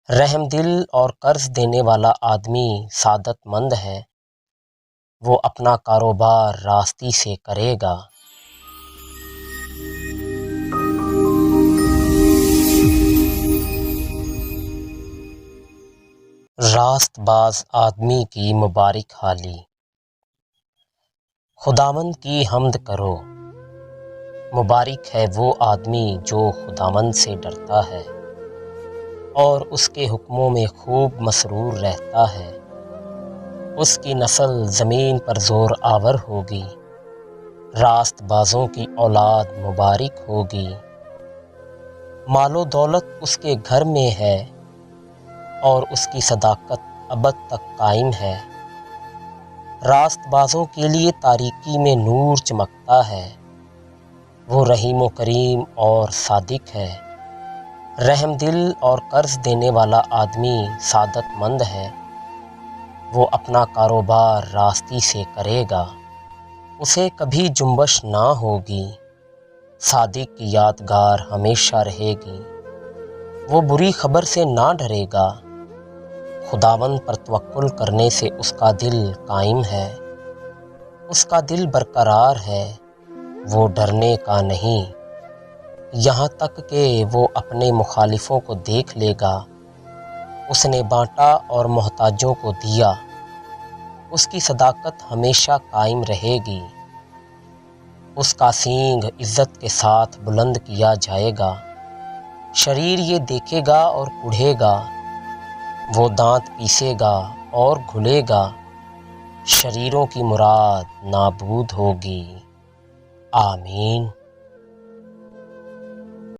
رحم دل اور قرض دینے والا آدمی سعادت مند ہے، وہ اپنا کاروبار راستی سے کرے گا۔ راست باز آدمی کی مبارک حالی۔ خداوند کی حمد کرو، مبارک ہے وہ آدمی جو خداوند سے ڈرتا ہے اور اس کے حکموں میں خوب مسرور رہتا ہے۔ اس کی نسل زمین پر زور آور ہوگی، راست بازوں کی اولاد مبارک ہوگی۔ مال و دولت اس کے گھر میں ہے اور اس کی صداقت ابد تک قائم ہے۔ راست بازوں کے لیے تاریکی میں نور چمکتا ہے، وہ رحیم و کریم اور صادق ہے۔ رحم دل اور قرض دینے والا آدمی سعادت مند ہے، وہ اپنا کاروبار راستی سے کرے گا، اسے کبھی جنبش نہ ہوگی۔ صادق کی یادگار ہمیشہ رہے گی، وہ بری خبر سے نہ ڈرے گا۔ خداوند پر توکل کرنے سے اس کا دل قائم ہے، اس کا دل برقرار ہے، وہ ڈرنے کا نہیں، یہاں تک کہ وہ اپنے مخالفوں کو دیکھ لے گا۔ اس نے بانٹا اور محتاجوں کو دیا، اس کی صداقت ہمیشہ قائم رہے گی۔ اس کا سینگ عزت کے ساتھ بلند کیا جائے گا، شریر یہ دیکھے گا اور کڑھے گا، وہ دانت پیسے گا اور گھلے گا، شریروں کی مراد نابود ہوگی۔ آمین۔